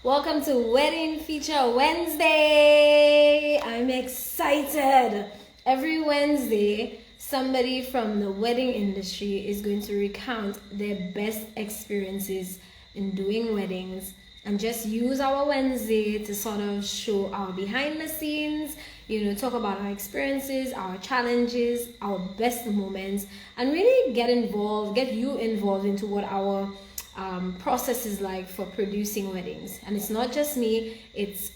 Welcome to Wedding Feature Wednesday. I'm excited. Every Wednesday, somebody from the wedding industry is going to recount their best experiences in doing weddings and just use our Wednesday to sort of show our behind the scenes, talk about our experiences, our challenges, our best moments, and really get you involved into what our process is like for producing weddings. And it's not just me, it's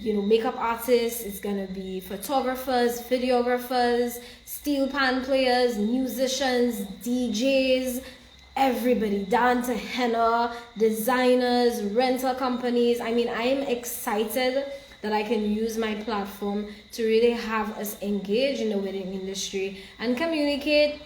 makeup artists, it's gonna be photographers, videographers, steel pan players, musicians, DJs, everybody down to henna, designers, rental companies. I am excited that I can use my platform to really have us engage in the wedding industry and communicate,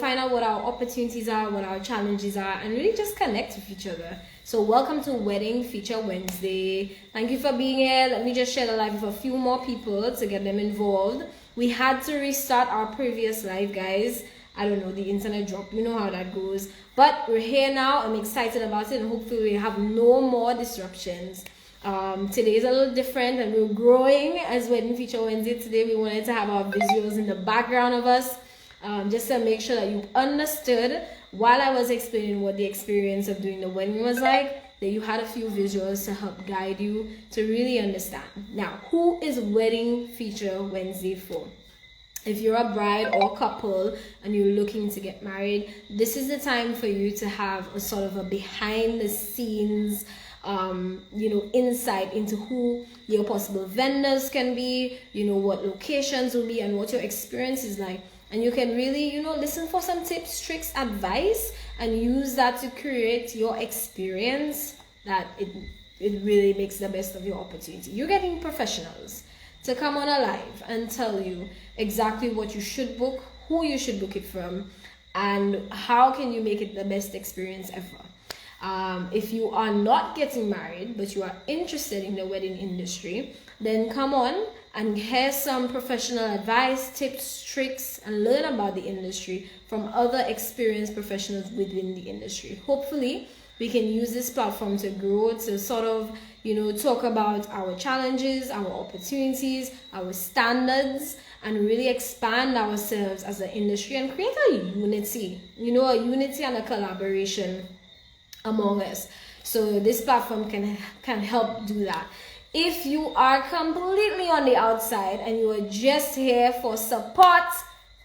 find out what our opportunities are, what our challenges are, and really just connect with each other. So welcome to Wedding Feature Wednesday. Thank you for being here. Let me just share the live with a few more people to get them involved. We had to restart our previous live, guys. I don't know, the internet dropped. You know how that goes. But we're here now. I'm excited about it, and hopefully we have no more disruptions. Today is a little different, and we're growing as Wedding Feature Wednesday. Today we wanted to have our visuals in the background of us, just to make sure that you understood while I was explaining what the experience of doing the wedding was like, that you had a few visuals to help guide you to really understand. Now, who is Wedding Feature Wednesday for? If you're a bride or couple and you're looking to get married, this is the time for you to have a sort of a behind the scenes insight into who your possible vendors can be, what locations will be, and what your experience is like. And you can really, listen for some tips, tricks, advice, and use that to create your experience that it really makes the best of your opportunity. You're getting professionals to come on a live and tell you exactly what you should book, who you should book it from, and how can you make it the best experience ever. If you are not getting married but you are interested in the wedding industry, then come on and hear some professional advice, tips, tricks, and learn about the industry from other experienced professionals within the industry. Hopefully we can use this platform to grow, to sort of talk about our challenges, our opportunities, our standards, and really expand ourselves as an industry and create a unity and a collaboration among us. So this platform can help do that. If you are completely on the outside and you are just here for support,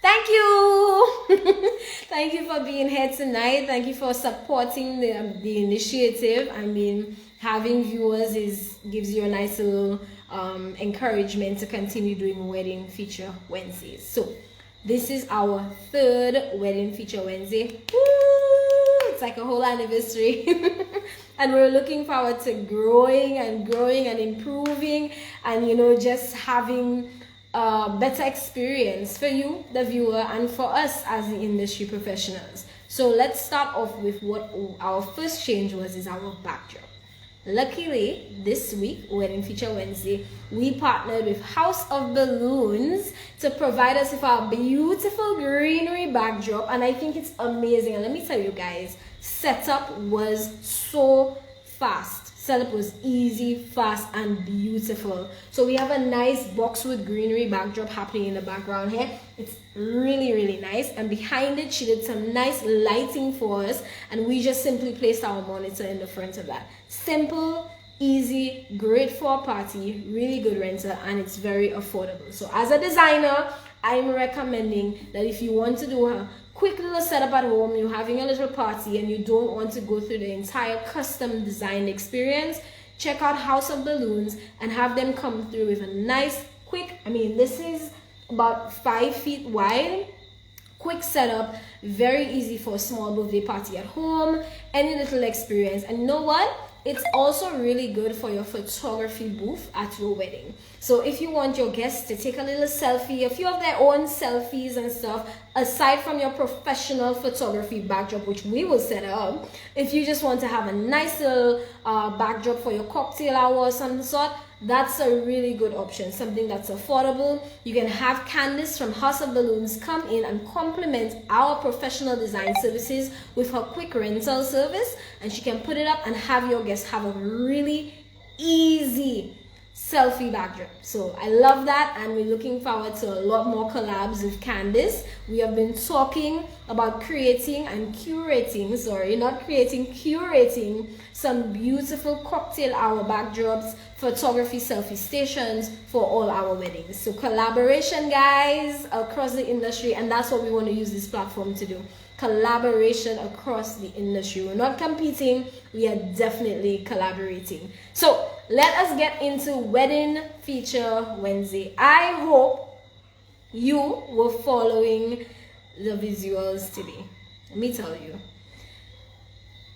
thank you. Thank you for being here tonight. Thank you for supporting the initiative. Having viewers gives you a nice little encouragement to continue doing Wedding Feature Wednesdays. So this is our third Wedding Feature Wednesday. Woo! It's like a whole anniversary. And we're looking forward to growing and improving and just having a better experience for you, the viewer, and for us as the industry professionals. So let's start off with what our first change is our backdrop. Luckily, this week, Wedding Feature Wednesday, we partnered with House of Balloons to provide us with our beautiful greenery backdrop, and I think it's amazing. And let me tell you guys, setup was so fast. Setup was easy, fast, and beautiful. So we have a nice boxwood greenery backdrop happening in the background here. It's really, really nice. And behind it, she did some nice lighting for us, and we just simply placed our monitor in the front of that. Simple, easy, great for a party, really good rental, and it's very affordable. So as a designer, I'm recommending that if you want to do a quick little setup at home, you're having a little party and you don't want to go through the entire custom design experience, check out House of Balloons and have them come through with a nice quick, this is about 5 feet wide, quick setup, very easy for a small birthday party at home, any little experience. And you know what? It's also really good for your photography booth at your wedding. So if you want your guests to take a little selfie, a few of their own selfies and stuff, aside from your professional photography backdrop, which we will set up, if you just want to have a nice little backdrop for your cocktail hour or some sort, that's a really good option, something that's affordable. You can have Candice from House of Balloons come in and complement our professional design services with her quick rental service, and she can put it up and have your guests have a really easy selfie backdrop. So I love that, and we're looking forward to a lot more collabs with Candice. We have been talking about curating some beautiful cocktail hour backdrops, photography selfie stations for all our weddings. So collaboration, guys, across the industry, and that's what we want to use this platform to do. Collaboration across the industry. We're not competing, we are definitely collaborating. So let us get into Wedding Feature Wednesday. I hope you were following the visuals today. Let me tell you,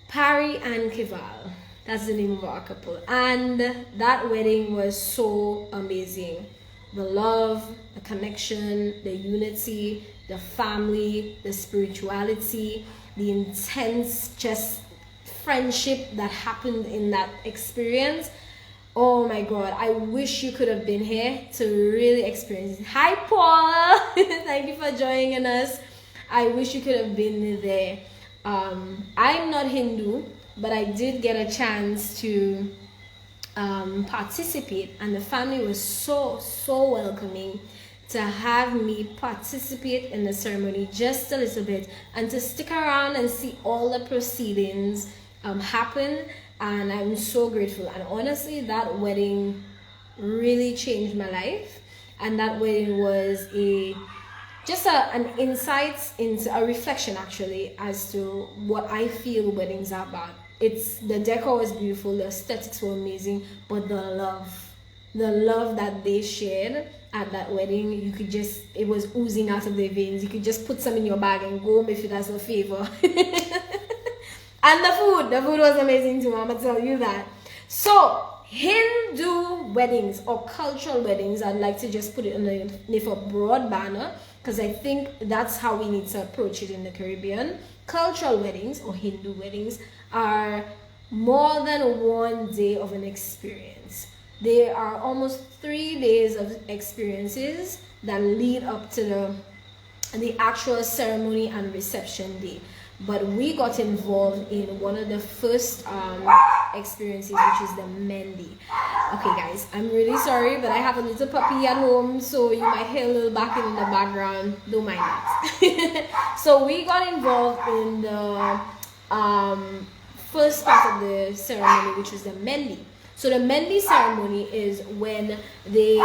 Pari and Kival, that's the name of our couple, and that wedding was so amazing. The love, the connection, the unity, the family, the spirituality, the intense just friendship that happened in that experience. Oh my God, I wish you could have been here to really experience it. Hi Paula, thank you for joining us. I wish you could have been there. I'm not Hindu, but I did get a chance to participate, and the family was so welcoming to have me participate in the ceremony just a little bit, and to stick around and see all the proceedings happen. And I'm so grateful. And honestly, that wedding really changed my life, and that wedding was an insight into a reflection actually as to what I feel weddings are about. The decor was beautiful, the aesthetics were amazing, but the love that they shared at that wedding, it was oozing out of their veins. You could just put some in your bag and go home if it has a favor. And the food was amazing too, I'm gonna tell you that. So Hindu weddings or cultural weddings, I'd like to just put it underneath a broad banner, because I think that's how we need to approach it in the Caribbean. Cultural weddings or Hindu weddings are more than one day of an experience. They are almost 3 days of experiences that lead up to the actual ceremony and reception day. But we got involved in one of the first experiences, which is the Mendi. Okay guys, I'm really sorry, but I have a little puppy at home, so you might hear a little barking in the background. Don't mind that. So we got involved in the first part of the ceremony, which was the Mendi. So the Mendi ceremony is when they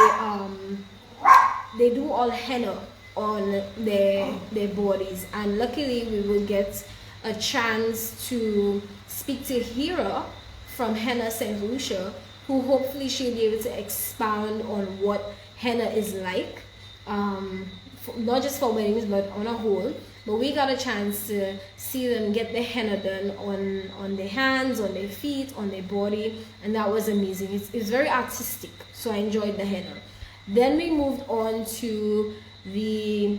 do all henna on their bodies, and luckily we will get a chance to speak to Hira from Henna St. Lucia, who hopefully she'll be able to expound on what henna is like, not just for weddings but on a whole. But we got a chance to see them get the henna done on their hands, on their feet, on their body, and that was amazing. It's very artistic, so I enjoyed the henna. Then we moved on to the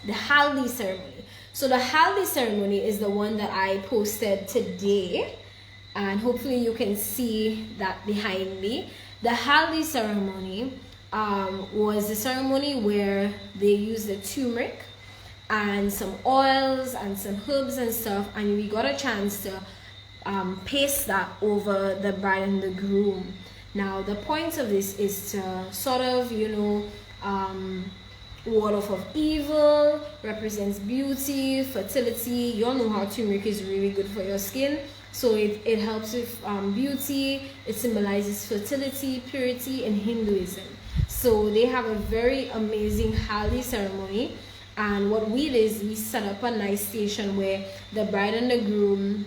Haldi ceremony. So the Haldi ceremony is the one that I posted today, and hopefully you can see that behind me. The Haldi ceremony was the ceremony where they use the turmeric and some oils and some herbs and stuff, and we got a chance to paste that over the bride and the groom. Now the point of this is to sort of, ward off of evil, represents beauty, fertility. You all know how turmeric is really good for your skin, so it helps with beauty. It symbolizes fertility, purity in Hinduism. So they have a very amazing Haldi ceremony, and what we did is we set up a nice station where the bride and the groom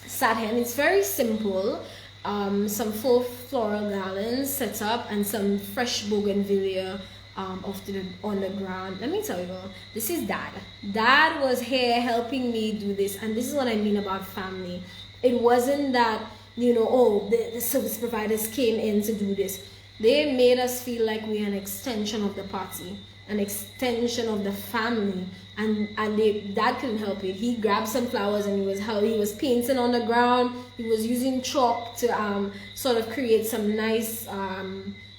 sat here, and it's very simple. Some full floral garlands set up and some fresh bougainvillea on the ground. Let me tell you, this is Dad. Dad was here helping me do this, and this is what I mean about family. It wasn't that, the service providers came in to do this. They made us feel like we're an extension of the party, an extension of the family, and Dad couldn't help it. He grabbed some flowers and he was painting on the ground. He was using chalk to sort of create some nice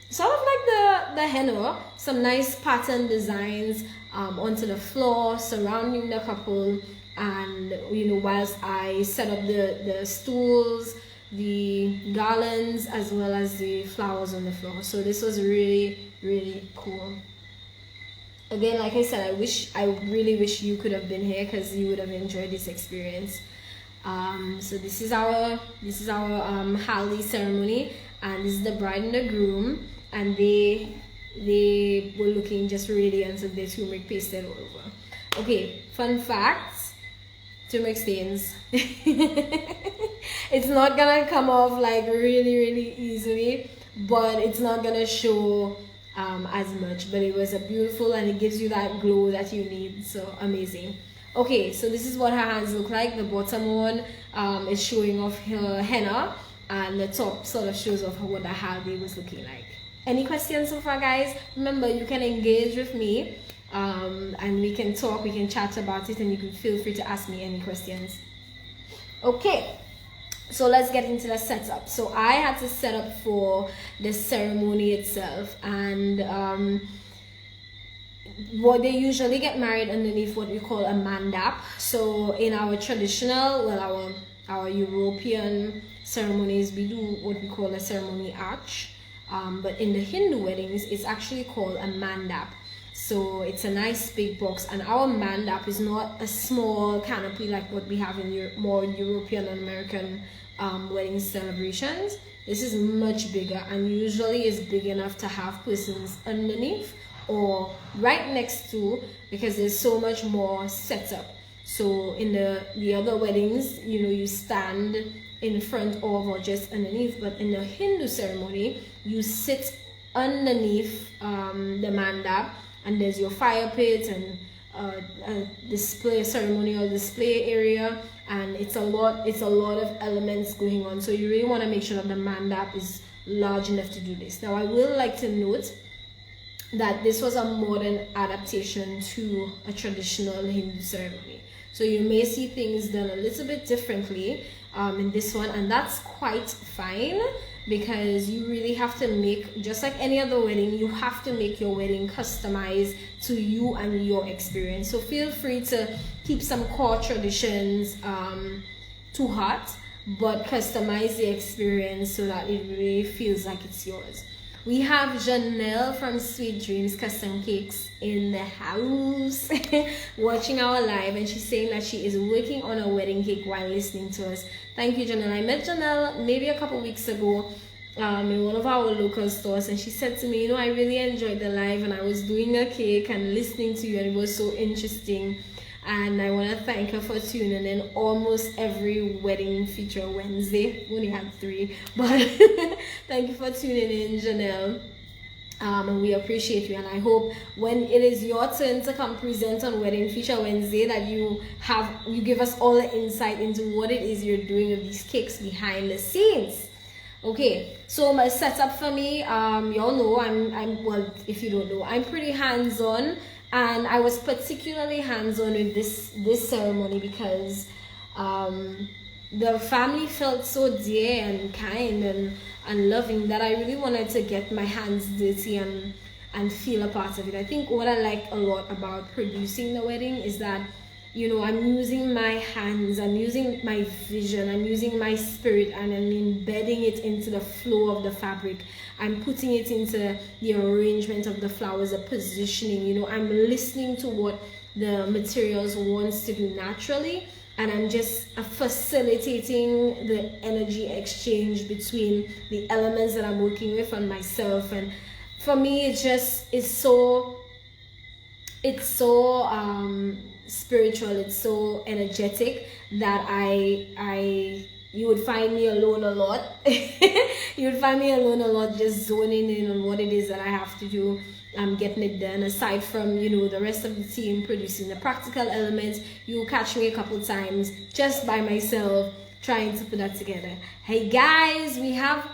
sort of like the henna, some nice pattern designs onto the floor surrounding the couple. And whilst I set up the stools, the garlands as well as the flowers on the floor. So this was really, really cool. Again, like I said, I really wish you could have been here because you would have enjoyed this experience. So this is our haldi ceremony, and this is the bride and the groom, and they were looking just radiant with their turmeric pasted all over. Okay, fun facts: turmeric stains. It's not gonna come off like really easily, but it's not gonna show as much. But it was a beautiful, and it gives you that glow that you need. So amazing. Okay, so this is what her hands look like. The bottom one is showing off her henna, and the top sort of shows off what the haldi was looking like. Any questions so far, guys? Remember, you can engage with me, and we can talk, we can chat about it, and you can feel free to ask me any questions. Okay, so let's get into the setup. So I had to set up for the ceremony itself, and what they usually get married underneath what we call a mandap. So in our traditional, well, our European ceremonies, we do what we call a ceremony arch, but in the Hindu weddings, it's actually called a mandap. So it's a nice big box, and our mandap is not a small canopy like what we have in more European and American wedding celebrations. This is much bigger, and usually is big enough to have persons underneath or right next to, because there's so much more setup. So in the other weddings, you know, you stand in front of or just underneath, but in the Hindu ceremony, you sit underneath the mandap, and there's your fire pit and a ceremonial display area, and it's a lot of elements going on. So you really want to make sure that the mandap is large enough to do this. Now I will like to note that this was a modern adaptation to a traditional Hindu ceremony. So you may see things done a little bit differently in this one, and that's quite fine, because you really have to make, just like any other wedding, you have to make your wedding customized to you and your experience. So feel free to keep some core traditions to heart, but customize the experience so that it really feels like it's yours. We have Janelle from Sweet Dreams Custom Cakes in the house watching our live, and she's saying that she is working on a wedding cake while listening to us. Thank you, Janelle. I met Janelle maybe a couple weeks ago in one of our local stores, and she said to me, you know, I really enjoyed the live, and I was doing a cake and listening to you, and it was so interesting. And I want to thank her for tuning in almost every wedding feature Wednesday. We only had 3, but thank you for tuning in, Janelle. And we appreciate you, and I hope when it is your turn to come present on Wedding Feature Wednesday that you give us all the insight into what it is you're doing with these cakes behind the scenes. Okay, so my setup for me, y'all know I'm well, if you don't know, I'm pretty hands-on. And I was particularly hands-on with this ceremony because the family felt so dear and kind and loving that I really wanted to get my hands dirty and feel a part of it. I think what I like a lot about producing the wedding is that, you know, I'm using my hands, I'm using my vision, I'm using my spirit, and I'm embedding it into the flow of the fabric. I'm putting it into the arrangement of the flowers, the positioning, you know, I'm listening to what the materials wants to do naturally, and I'm just facilitating the energy exchange between the elements that I'm working with and myself. And for me, it's so spiritual, it's so energetic that you would find me alone a lot. You would find me alone a lot, just zoning in on what it is that I have to do. I'm getting it done. Aside from, you know, the rest of the team producing the practical elements, you'll catch me a couple times just by myself trying to put that together. Hey guys, we have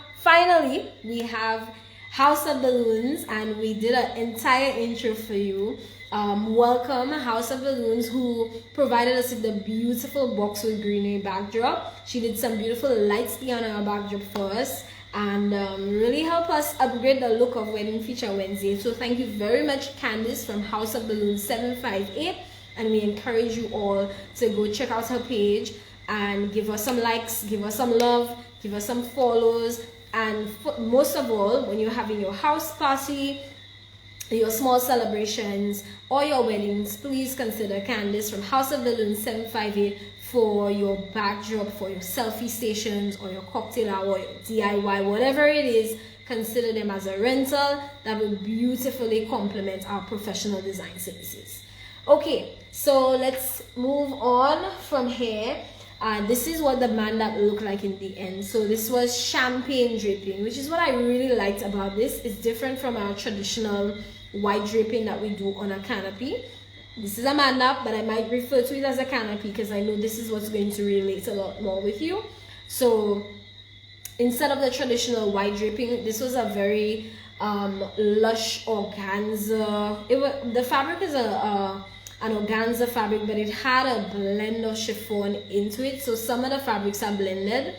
House of Balloons, and we did an entire intro for you. Welcome House of Balloons, who provided us with the beautiful boxwood greenery backdrop. She did some beautiful lights beyond our backdrop for us, and really help us upgrade the look of Wedding Feature Wednesday. So thank you very much, Candice from House of Balloons 758, and we encourage you all to go check out her page and give us some likes, give us some love, give us some follows. And most of all, when you're having your house party, your small celebrations, or your weddings, please consider Candice from House of Balloons 758 for your backdrop, for your selfie stations, or your cocktail hour, your DIY, whatever it is. Consider them as a rental that will beautifully complement our professional design services. Okay, so let's move on from here. This is what the mandap looked like in the end. So this was champagne draping, which is what I really liked about this. It's different from our traditional white draping that we do on a canopy. This is a mandap, but I might refer to it as a canopy because I know this is what's going to relate a lot more with you. So instead of the traditional white draping, this was a very lush organza. The fabric is an organza fabric, but it had a blend of chiffon into it, so some of the fabrics are blended.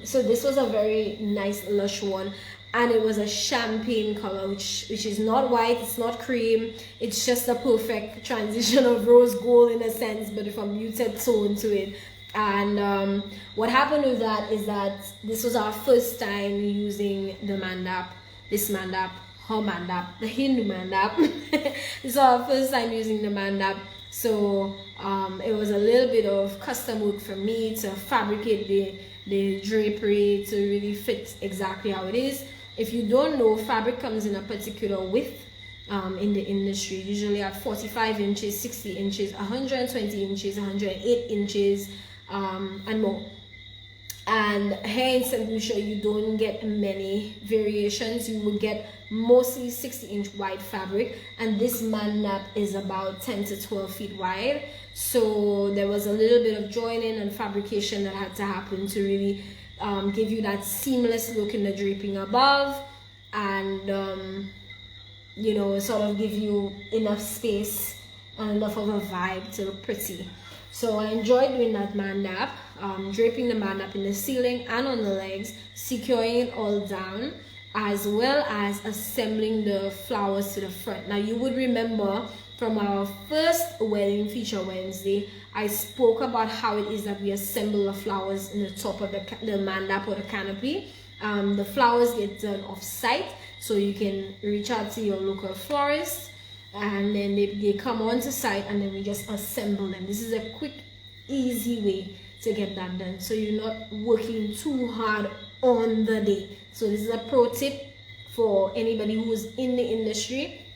So this was a very nice lush one, and it was a champagne color, which is not white, it's not cream, it's just a perfect transition of rose gold in a sense, but with a muted tone to it. And what happened with that is that this was our first time using the mandap, her mandap, the Hindu mandap. This is our first time using the mandap, so it was a little bit of custom work for me to fabricate the drapery to really fit exactly how it is. If you don't know, fabric comes in a particular width in the industry, usually at 45 inches, 60 inches, 120 inches, 108 inches, and more. And here in St. Lucia, you don't get many variations. You will get mostly 60-inch wide fabric, and this mandap is about 10 to 12 feet wide. So there was a little bit of joining and fabrication that had to happen to really give you that seamless look in the draping above, and you know, sort of give you enough space and enough of a vibe to look pretty. So I enjoyed doing that mandap, draping the mandap in the ceiling and on the legs, securing it all down, as well as assembling the flowers to the front. Now you would remember from our first wedding feature Wednesday, I spoke about how it is that we assemble the flowers in the top of the mandap or the canopy. The flowers get done off site, so you can reach out to your local florist, and then they come onto site, and then we just assemble them. This is a quick, easy way to get that done, so you're not working too hard on the day. So this is a pro tip for anybody who's in the industry.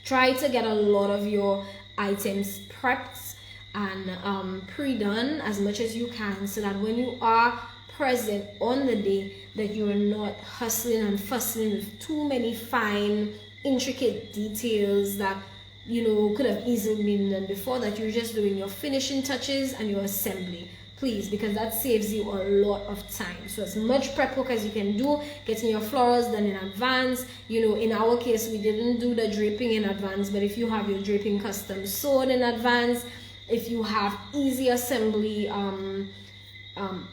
Try to get a lot of your items prepped and pre-done as much as you can, so that when you are present on the day, that you are not hustling and fussing with too many fine, intricate details that, you know, could have easily been done before, that you're just doing your finishing touches and your assembly. Please, because that saves you a lot of time. So as much prep work as you can do, getting your florals done in advance. You know, in our case, we didn't do the draping in advance, but if you have your draping custom sewed in advance, if you have easy assembly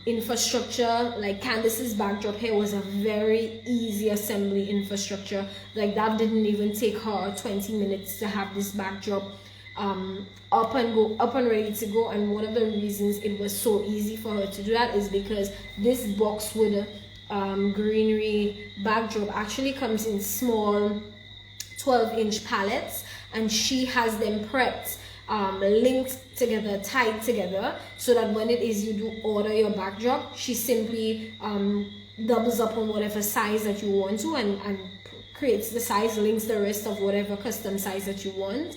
infrastructure, like Candice's backdrop here was a very easy assembly infrastructure. Like that didn't even take her 20 minutes to have this backdrop up and ready to go. And one of the reasons it was so easy for her to do that is because this boxwood greenery backdrop actually comes in small 12-inch pallets, and she has them prepped, linked together, tied together, so that when it is you do order your backdrop, she simply doubles up on whatever size that you want to, and creates the size, links the rest of whatever custom size that you want,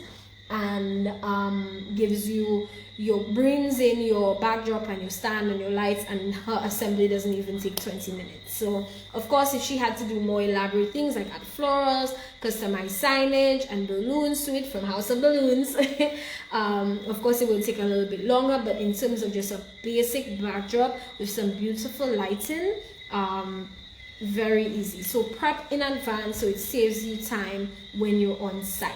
and gives you brings in your backdrop and your stand and your lights, and her assembly doesn't even take 20 minutes. So of course, if she had to do more elaborate things like add florals, customize signage and balloons to it from House of Balloons, of course it will take a little bit longer. But in terms of just a basic backdrop with some beautiful lighting, very easy. So prep in advance so it saves you time when you're on site.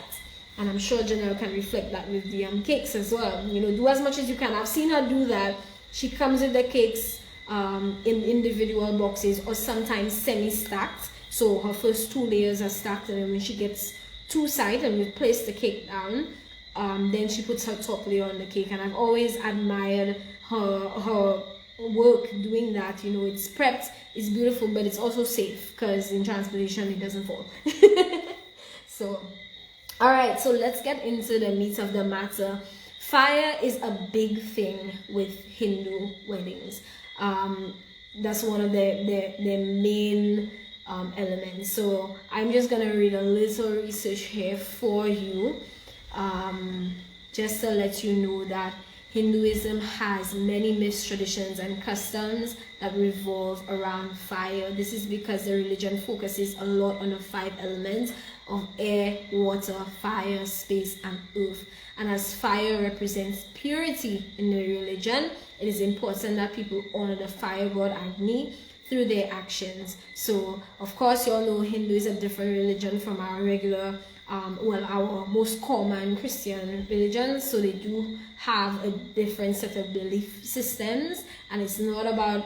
And I'm sure Janelle can reflect that with the cakes as well. You know, do as much as you can. I've seen her do that. She comes with the cakes in individual boxes, or sometimes semi-stacked. So her first 2 layers are stacked, and then when she gets to site and we place the cake down, then she puts her top layer on the cake, and I've always admired her work doing that. You know, it's prepped, it's beautiful, but it's also safe because in transportation it doesn't fall. So all right, so let's get into the meat of the matter. Fire is a big thing with Hindu weddings. That's one of the main elements. So I'm just gonna read a little research here for you, just to let you know that Hinduism has many myths, traditions, and customs that revolve around fire. This is because the religion focuses a lot on the 5 elements of air, water, fire, space, and earth. And as fire represents purity in the religion, it is important that people honor the fire god Agni through their actions. So, of course, you all know Hindu is a different religion from our regular our most common Christian religions, so they do have a different set of belief systems, and it's not about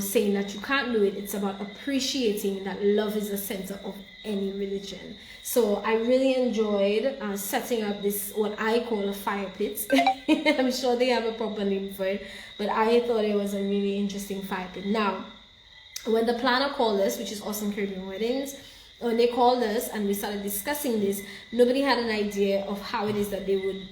saying that you can't do it. It's about appreciating that love is the center of any religion. So I really enjoyed setting up this, what I call a fire pit. I'm sure they have a proper name for it, but I thought it was a really interesting fire pit. Now, when the planner called us, which is Awesome Caribbean Weddings, when they called us and we started discussing this, nobody had an idea of how it is that they would,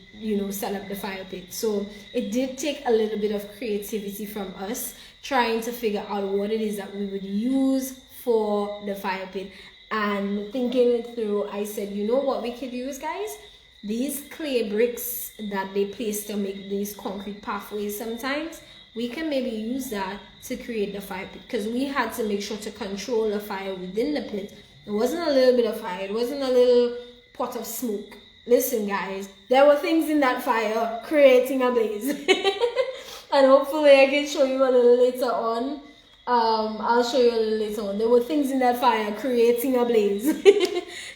set up the fire pit. So it did take a little bit of creativity from us, trying to figure out what it is that we would use for the fire pit. And thinking it through, I said, you know what we could use, guys? These clay bricks that they place to make these concrete pathways sometimes, we can maybe use that to create the fire pit, because we had to make sure to control the fire within the pit. It wasn't a little bit of fire. It wasn't a little pot of smoke. Listen, guys, there were things in that fire creating a blaze. And hopefully I can show you a little later on. I'll show you a little later on. There were things in that fire creating a blaze.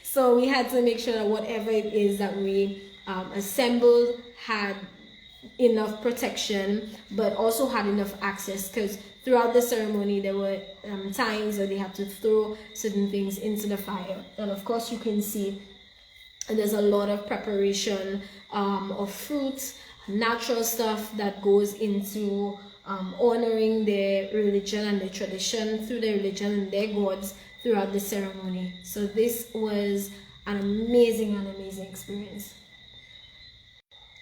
So we had to make sure that whatever it is that we assembled had enough protection, but also had enough access, because throughout the ceremony there were times where they had to throw certain things into the fire. And of course you can see there's a lot of preparation of fruits, natural stuff that goes into honoring their religion and their tradition through their religion and their gods throughout the ceremony. So this was an amazing experience.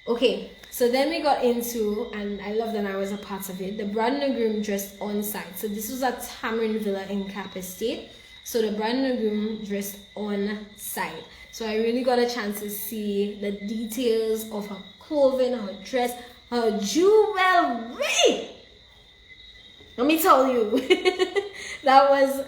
Okay, so then we got into, and I love that I was a part of it, the bride and the groom dressed on site. So this was at Tamarind Villa in Cap Estate. So the bride and the groom dressed on site. So I really got a chance to see the details of her clothing, her dress, her jewelry. Let me tell you, that was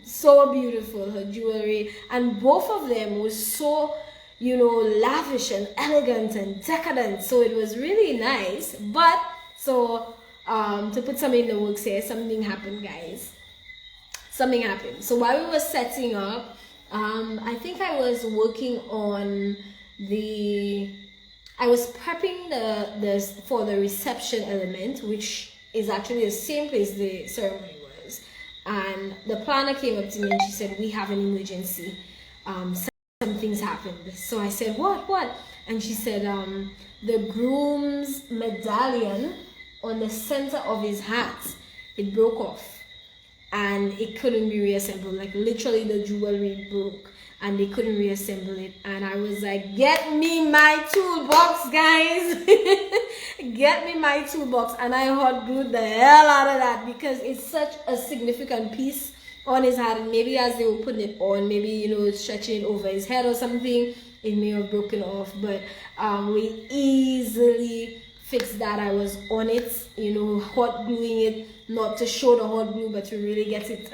so beautiful, her jewelry. And both of them were so, lavish and elegant and decadent. So it was really nice. But, so, to put something in the works here, something happened, guys. Something happened. So while we were setting up, I think I was working on I was prepping for the reception element, which is actually the same place the ceremony was. And the planner came up to me and she said, we have an emergency. Something's happened. So I said, what? And she said, the groom's medallion on the center of his hat, it broke off. And it couldn't be reassembled. Like literally the jewelry broke and they couldn't reassemble it. And I was like, get me my toolbox, guys. Get me my toolbox. And I hot glued the hell out of that, because it's such a significant piece on his hat. And maybe as they were putting it on, maybe, stretching it over his head or something, it may have broken off. But we easily fixed that. I was on it, hot gluing it, not to show the hot glue, but to really get it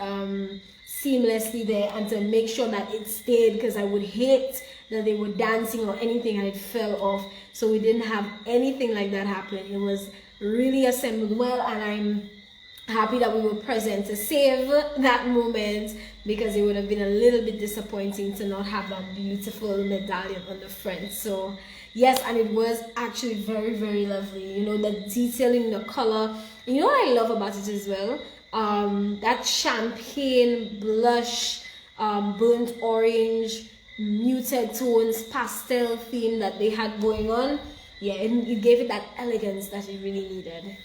seamlessly there and to make sure that it stayed, because I would hate that they were dancing or anything and it fell off. So we didn't have anything like that happen. It was really assembled well, and I'm happy that we were present to save that moment, because it would have been a little bit disappointing to not have that beautiful medallion on the front. So yes, and it was actually very, very lovely. The detailing, the color. What I love about it as well? That champagne blush, burnt orange muted tones, pastel theme that they had going on. Yeah, it gave it that elegance that it really needed.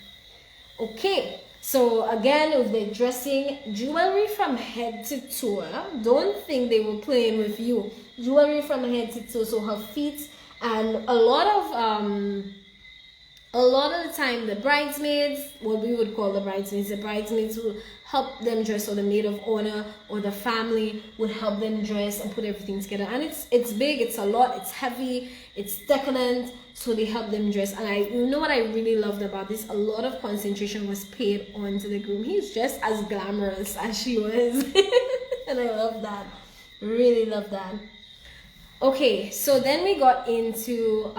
Okay, so again, with the dressing, jewelry from head to toe. Don't think they were playing with you. Jewelry from head to toe, so her feet, and a lot of the time, the bridesmaids, what we would call the bridesmaids will help them dress, or the maid of honor or the family would help them dress and put everything together. And it's big, it's a lot, it's heavy, it's decadent, so they help them dress. And you know what I really loved about this? A lot of concentration was paid on to the groom. He's just as glamorous as she was. And I love that. Really love that. Okay, so then we got into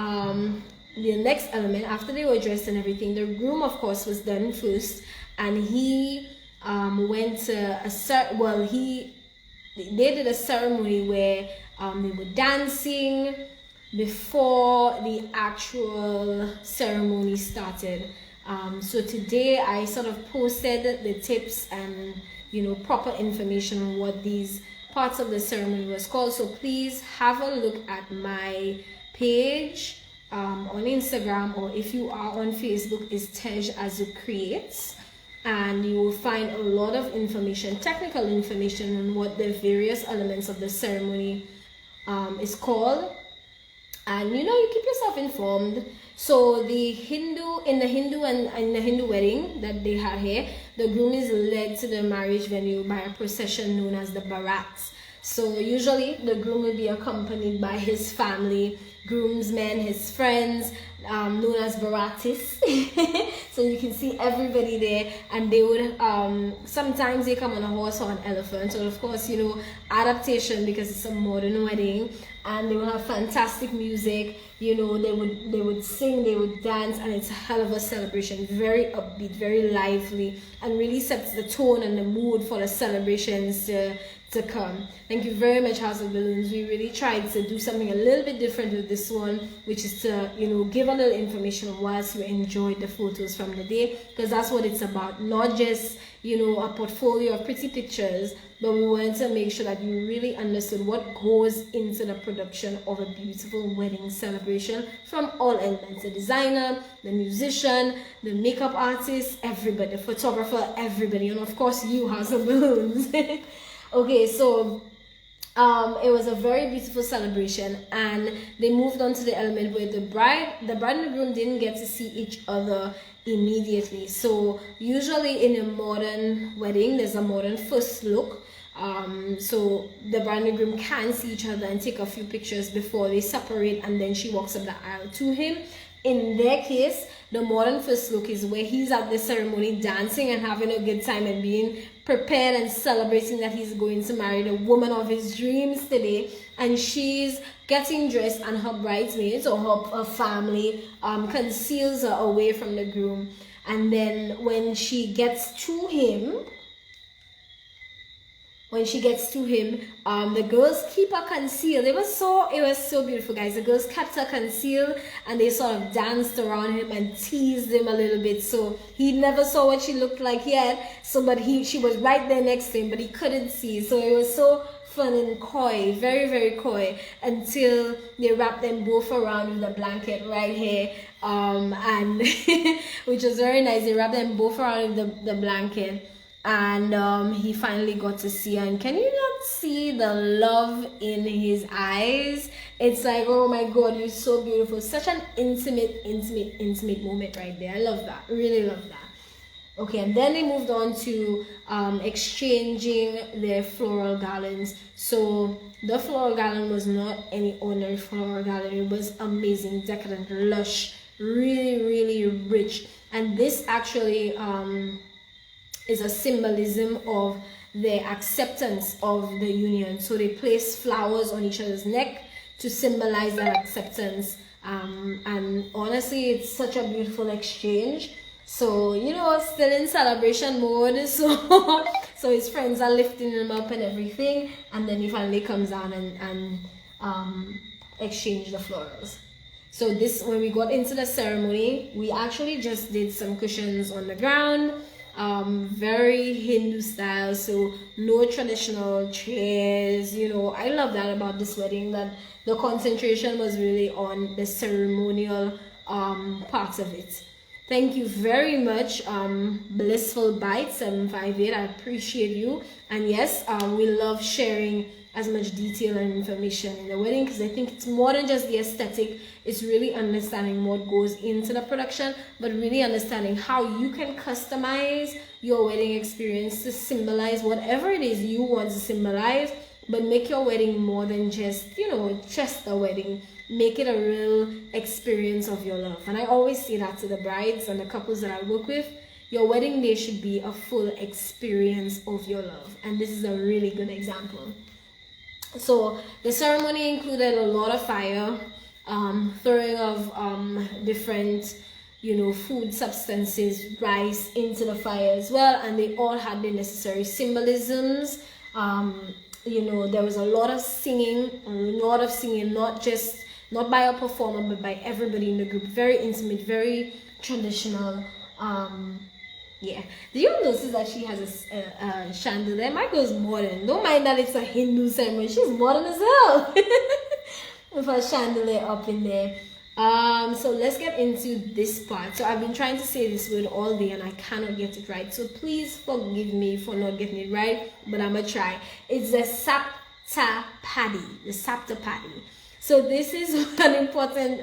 the next element. After they were dressed and everything, the groom, of course, was done first, and he went to they did a ceremony where they were dancing before the actual ceremony started. So today I sort of posted the tips and proper information on what these parts of the ceremony was called. So please have a look at my page on Instagram, or if you are on Facebook, is Tej Azu Creates, and you will find a lot of information, technical information, on what the various elements of the ceremony is called. And you keep yourself informed. So in the Hindu wedding that they had here, the groom is led to the marriage venue by a procession known as the Barat. So usually the groom will be accompanied by his family, groomsmen, his friends, known as Baratis. So you can see everybody there, and they would sometimes they come on a horse or an elephant. So of course, adaptation, because it's a modern wedding, and they will have fantastic music. They would sing, they would dance, and it's a hell of a celebration. Very upbeat, very lively, and really sets the tone and the mood for the celebrations to come. Thank you very much, House of Balloons. We really tried to do something a little bit different with this one, which is to give a little information whilst you enjoy the photos from the day, because that's what it's about. Not just a portfolio of pretty pictures, but we wanted to make sure that you really understood what goes into the production of a beautiful wedding celebration, from all elements: the designer, the musician, the makeup artist, everybody, the photographer, everybody, and of course you, House of Balloons. Okay, so it was a very beautiful celebration, and they moved on to the element where the bride and the groom didn't get to see each other immediately. So usually in a modern wedding, there's a modern first look. So the bride and groom can see each other and take a few pictures before they separate, and then she walks up the aisle to him. In their case, the modern first look is where he's at the ceremony dancing and having a good time and being prepared and celebrating that he's going to marry the woman of his dreams today, and she's getting dressed, and her bridesmaids or her family conceals her away from the groom. And then when she gets to him, the girls keep her concealed. It was so beautiful, guys. The girls kept her concealed, and they sort of danced around him and teased him a little bit. So he never saw what she looked like yet. But she was right there next to him, but he couldn't see. So it was so fun and coy, very, very coy, until they wrapped them both around with a blanket right here, and which was very nice. They wrapped them both around with the blanket. And he finally got to see her, and can you not see the love in his eyes? It's like, oh my god, you're so beautiful. Such an intimate moment right there. I love that, really love that. Okay, and then they moved on to exchanging their floral garlands. So the floral garland was not any ordinary floral garland. It was amazing, decadent, lush, really, really rich. And this actually is a symbolism of their acceptance of the union. So they place flowers on each other's neck to symbolize that acceptance. And honestly, it's such a beautiful exchange. So, still in celebration mode. So his friends are lifting him up and everything. And then he finally comes down and exchange the florals. So when we got into the ceremony, we actually just did some cushions on the ground. very Hindu style, so no traditional chairs. You know, I love that about this wedding, that the concentration was really on the ceremonial parts of it. Thank you very much, Blissful Bite 758. I appreciate you. And yes, we love sharing as much detail and information in the wedding, because I think it's more than just the aesthetic. It's really understanding what goes into the production, but really understanding how you can customize your wedding experience to symbolize whatever it is you want to symbolize, but make your wedding more than just, you know, just a wedding. Make it a real experience of your love. And I always say that to the brides and the couples that I work with. Your wedding day should be a full experience of your love. And this is a really good example. So the ceremony included a lot of fire, throwing of different, you know, food substances, rice into the fire as well. And they all had the necessary symbolisms. You know, there was a lot of singing, not by a performer, but by everybody in the group. Very intimate, very traditional. Yeah. Do you notice that she has a chandelier? My girl's modern. Don't mind that it's a Hindu ceremony. She's modern as hell. With her chandelier up in there. So let's get into this part. So I've been trying to say this word all day and I cannot get it right. So please forgive me for not getting it right, but I'm gonna try. It's the Saptapadi. The Saptapadi. So this is an important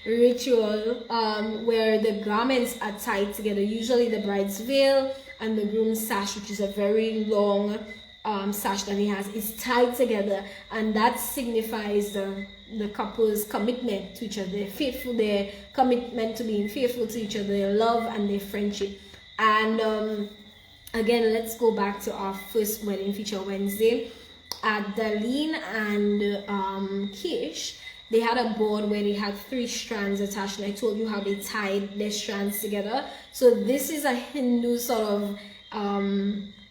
ritual where the garments are tied together. Usually the bride's veil and the groom's sash, which is a very long sash that he has, is tied together, and that signifies the couple's commitment to each other, their commitment to being faithful to each other, their love and their friendship. And again, let's go back to our first wedding feature Wednesday. At Darlene and Kish, they had a board where they had 3 strands attached, and I told you how they tied their strands together. So this is a Hindu sort of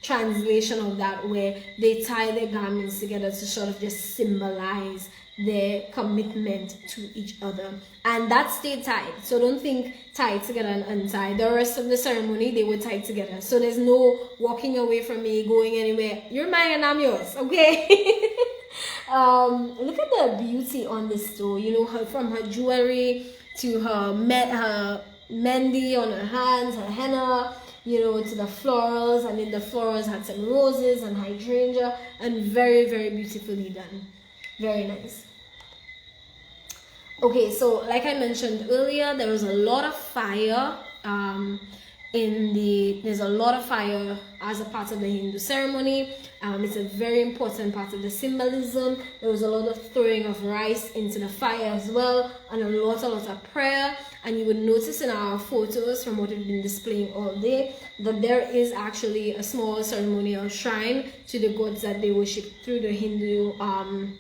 translation of that, where they tie their garments together to sort of just symbolize their commitment to each other, and that stayed tied. So don't think tied together and untied. The rest of the ceremony they were tied together, so there's no walking away from me, going anywhere. You're mine and I'm yours, okay? Look at the beauty on this though. You know, from her jewelry to her mehndi on her hands, her henna, you know, to the florals, and then the florals had some roses and hydrangea, and very, very beautifully done. Very nice. Okay, so like I mentioned earlier, there was a lot of fire there's a lot of fire as a part of the Hindu ceremony. It's a very important part of the symbolism. There was a lot of throwing of rice into the fire as well, and a lot of prayer. And you would notice in our photos from what we've been displaying all day that there is actually a small ceremonial shrine to the gods that they worship through the Hindu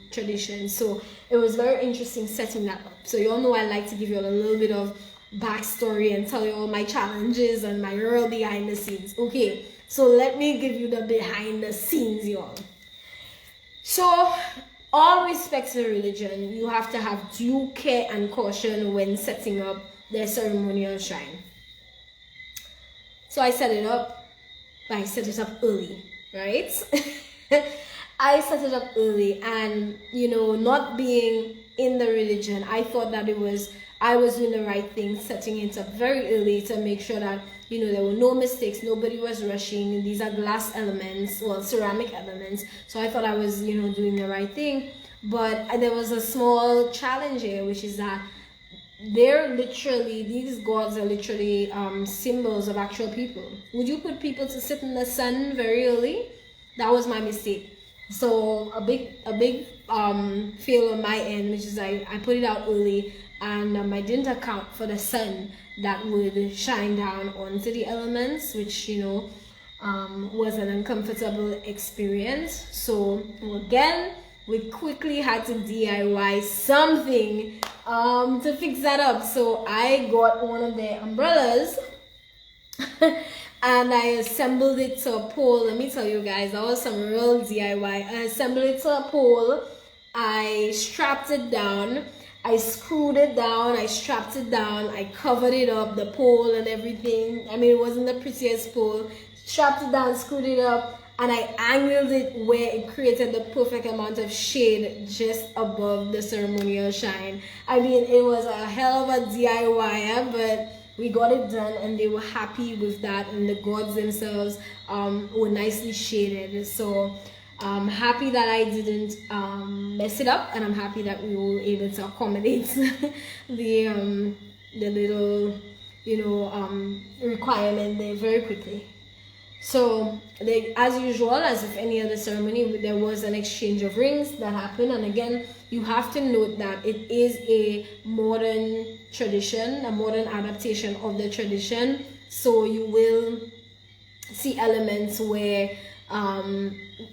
tradition. So it was very interesting setting that up. So you all know I like to give you all a little bit of backstory and tell you all my challenges and my real behind the scenes. Okay, so let me give you the behind the scenes, y'all. So all respect to religion, you have to have due care and caution when setting up their ceremonial shrine. So I set it up, but I set it up early, right? I set it up early, and you know, not being in the religion, I thought that I was doing the right thing, setting it up very early to make sure that, you know, there were no mistakes, nobody was rushing. These are glass elements, well, ceramic elements, so I thought I was, you know, doing the right thing. But there was a small challenge here, which is that these gods are literally symbols of actual people. Would you put people to sit in the sun very early? That was my mistake. So a big fail on my end, which is I put it out early, and I didn't account for the sun that would shine down onto the elements, which, you know, was an uncomfortable experience. So again, we quickly had to DIY something to fix that up. So I got one of the umbrellas and I assembled it to a pole. Let me tell you guys, that was some real DIY. I assembled it to a pole, I strapped it down, I screwed it down, I strapped it down, I covered it up, the pole and everything. I mean, it wasn't the prettiest pole. Strapped it down, screwed it up, and I angled it where it created the perfect amount of shade just above the ceremonial shrine. I mean, it was a hell of a DIY, but we got it done, and they were happy with that, and the gods themselves were nicely shaded. So I'm happy that I didn't mess it up, and I'm happy that we were able to accommodate the little, requirement there very quickly. So, as usual, as with any other ceremony, there was an exchange of rings that happened. And again, you have to note that it is a modern tradition, a modern adaptation of the tradition. So you will see elements where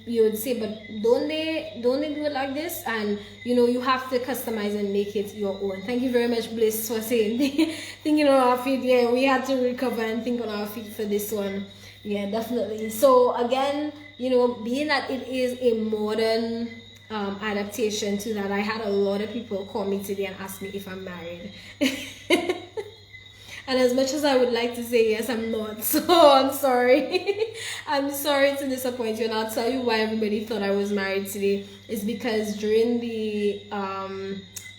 you would say, but don't they do it like this? And you have to customize and make it your own. Thank you very much, Bliss, for saying thinking on our feet. Yeah, we had to recover and think on our feet for this one. Yeah, definitely. So again, being that it is a modern adaptation to that, I had a lot of people call me today and ask me if I'm married. And as much as I would like to say yes, I'm not. So I'm sorry. I'm sorry to disappoint you, and I'll tell you why everybody thought I was married today. It's because during the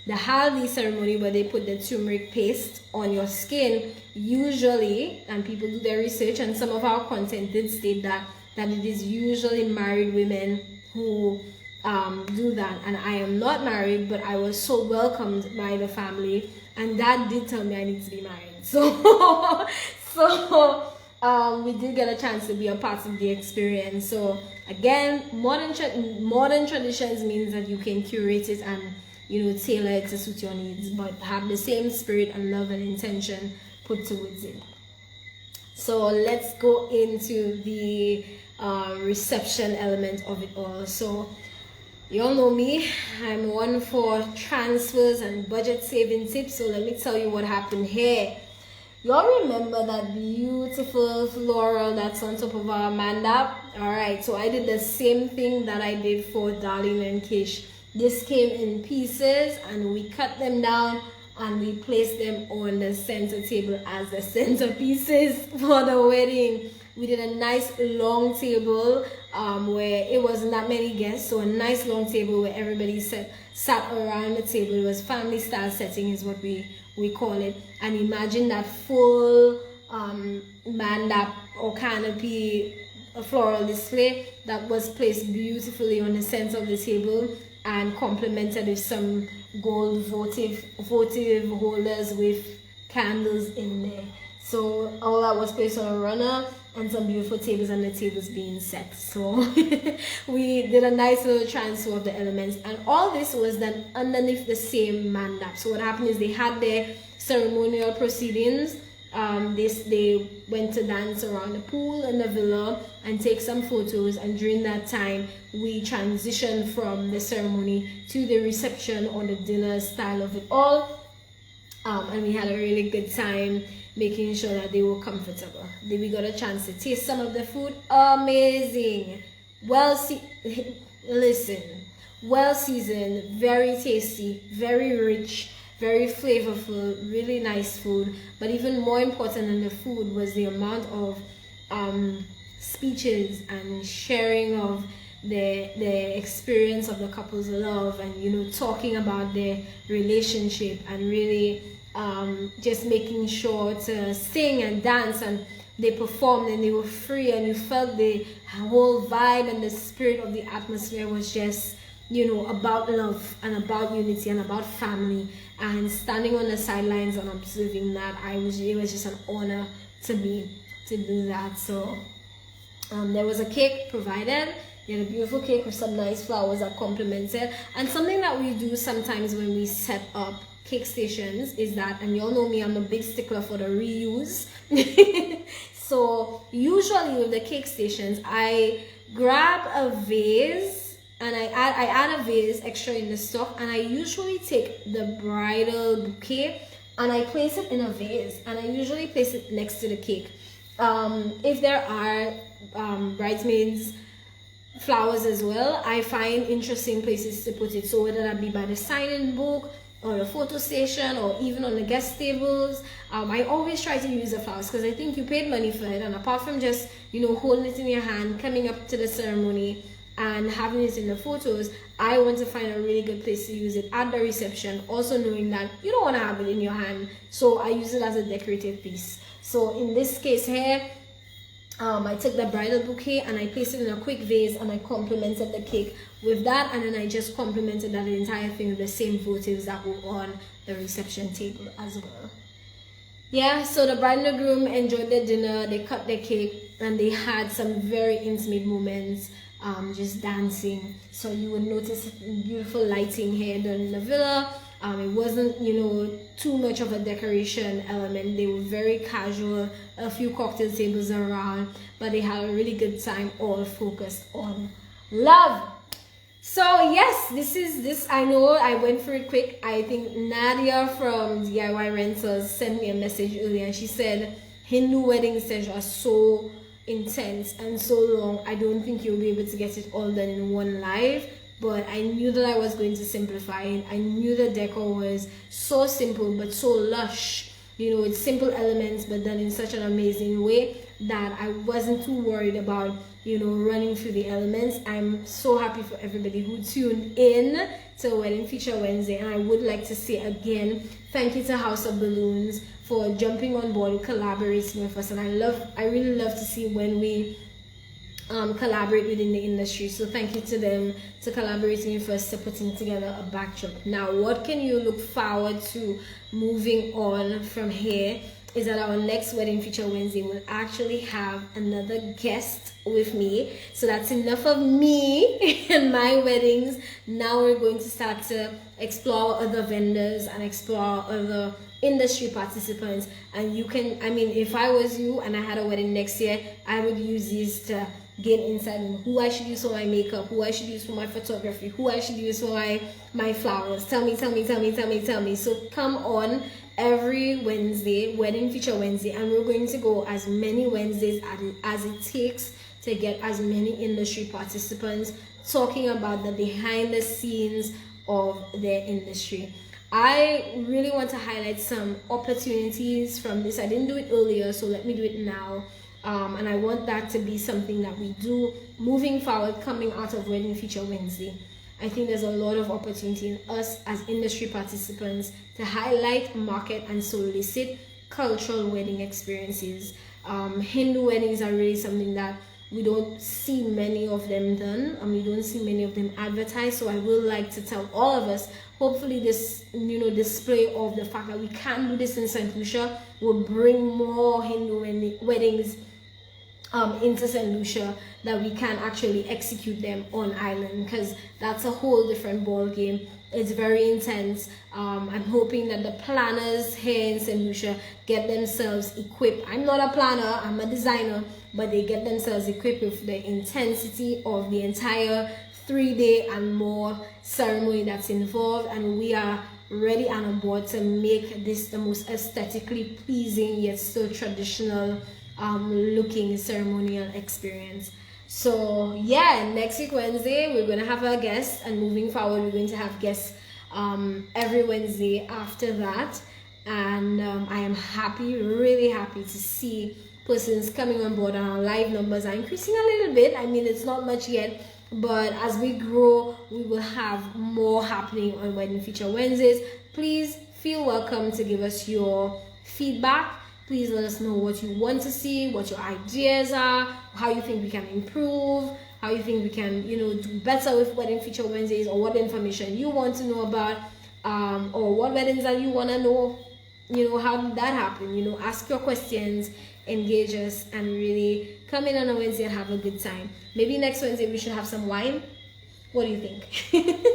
haldi ceremony, where they put the turmeric paste on your skin, usually, and people do their research, and some of our content did state that it is usually married women who do that. And I am not married, but I was so welcomed by the family, and Dad did tell me I need to be married. So we did get a chance to be a part of the experience. So again, modern traditions means that you can curate it and tailor it to suit your needs, but have the same spirit and love and intention put towards it. So let's go into the reception element of it all. So you all know me, I'm one for transfers and budget saving tips. So let me tell you what happened here. Y'all remember that beautiful floral that's on top of our mandap? Alright, so I did the same thing that I did for Darlene and Kish. This came in pieces, and we cut them down and we placed them on the center table as the centerpieces for the wedding. We did a nice long table where it wasn't that many guests, so a nice long table where everybody sat around the table. It was family style setting is what we call it. And imagine that full mandap or canopy, a floral display that was placed beautifully on the center of the table and complemented with some gold votive holders with candles in there. So all that was placed on a runner and some beautiful tables, and the tables being set. So we did a nice little transfer of the elements, and all this was done underneath the same mandap. So what happened is they had their ceremonial proceedings. They went to dance around the pool in the villa and take some photos, and during that time we transitioned from the ceremony to the reception or the dinner style of it all, and we had a really good time making sure that they were comfortable. Then we got a chance to taste some of the food. Amazing, well seasoned, very tasty, very rich, very flavorful, really nice food. But even more important than the food was the amount of speeches and sharing of the experience of the couple's love, and talking about their relationship, and really just making sure to sing and dance, and they performed and they were free, and you felt the whole vibe and the spirit of the atmosphere was just about love and about unity and about family. And standing on the sidelines and observing that, it was just an honor to me to do that. So there was a cake provided. They had a beautiful cake with some nice flowers that complemented. And something that we do sometimes when we set up cake stations is that, and y'all know me, I'm a big stickler for the reuse. So usually with the cake stations, I grab a vase, and I add a vase extra in the stock, and I usually take the bridal bouquet and I place it in a vase, and I usually place it next to the cake. If there are bridesmaids flowers as well, I find interesting places to put it. So whether that be by the sign-in book on a photo station or even on the guest tables. I always try to use the flowers because I think you paid money for it, and apart from just, you know, holding it in your hand, coming up to the ceremony and having it in the photos, I want to find a really good place to use it at the reception, also knowing that you don't want to have it in your hand, so I use it as a decorative piece. So in this case here, I took the bridal bouquet and I placed it in a quick vase, and I complemented the cake with that, and then I just complemented that entire thing with the same votives that were on the reception table as well. Yeah, so the bride and the groom enjoyed their dinner, they cut their cake, and they had some very intimate moments, just dancing. So you would notice beautiful lighting here done in the villa. It wasn't, you know, too much of a decoration element. They were very casual, a few cocktail tables around, but they had a really good time, all focused on love. So yes, this I know I went through it quick. I think Nadia from DIY Rentals sent me a message earlier, and she said Hindu wedding stage are so intense and so long. I don't think you'll be able to get it all done in one live. But I knew that I was going to simplify it. I knew the decor was so simple but so lush. You know, it's simple elements but done in such an amazing way that I wasn't too worried about, you know, running through the elements. I'm so happy for everybody who tuned in to Wedding Feature Wednesday, and I would like to say again, thank you to House of Balloons for jumping on board, collaborating with us, and I really love to see when we collaborate within the industry. So thank you to them to collaborating with us, to putting together a backdrop. Now, what can you look forward to moving on from here is that our next Wedding Feature Wednesday will actually have another guest with me. So that's enough of me and my weddings. Now we're going to start to explore other vendors and explore other industry participants. And you can, I mean, if I was you and I had a wedding next year, I would use these to gain insight on who I should use for my makeup, who I should use for my photography, who I should use for my flowers. Tell me. So come on every Wednesday, Wedding Feature Wednesday, and we're going to go as many Wednesdays as it takes to get as many industry participants talking about the behind the scenes of their industry. I really want to highlight some opportunities from this. I didn't do it earlier, so let me do it now. And I want that to be something that we do moving forward, coming out of Wedding Feature Wednesday. I think there's a lot of opportunity in us as industry participants to highlight, market, and solicit cultural wedding experiences. Hindu weddings are really something that we don't see many of them done, and we don't see many of them advertised. So I will like to tell all of us, hopefully this, you know, display of the fact that we can do this in St. Lucia will bring more Hindu weddings into St. Lucia, that we can actually execute them on island, because that's a whole different ball game. It's very intense. I'm hoping that the planners here in St. Lucia get themselves equipped. I'm not a planner, I'm a designer, but they get themselves equipped with the intensity of the entire 3-day and more ceremony that's involved, and we are ready and on board to make this the most aesthetically pleasing yet still traditional looking ceremonial experience. So yeah, next week Wednesday we're going to have a guest, and moving forward we're going to have guests every Wednesday after that. And I am happy, really happy to see persons coming on board, and our live numbers are increasing a little bit. I mean, it's not much yet, but as we grow we will have more happening on Wedding Feature Wednesdays. Please feel welcome to give us your feedback. Please let us know what you want to see, what your ideas are, how you think we can improve, how you think we can, you know, do better with Wedding Feature Wednesdays, or what information you want to know about, or what weddings that you want to know, you know, how did that happen? You know, ask your questions, engage us, and really come in on a Wednesday and have a good time. Maybe next Wednesday we should have some wine. What do you think?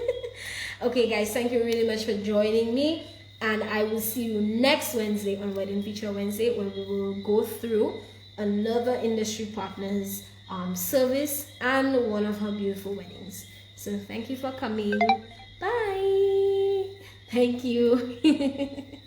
Okay guys, thank you really much for joining me, and I will see you next Wednesday on Wedding Feature Wednesday, where we will go through another industry partner's service and one of her beautiful weddings. So thank you for coming. Bye. Thank you.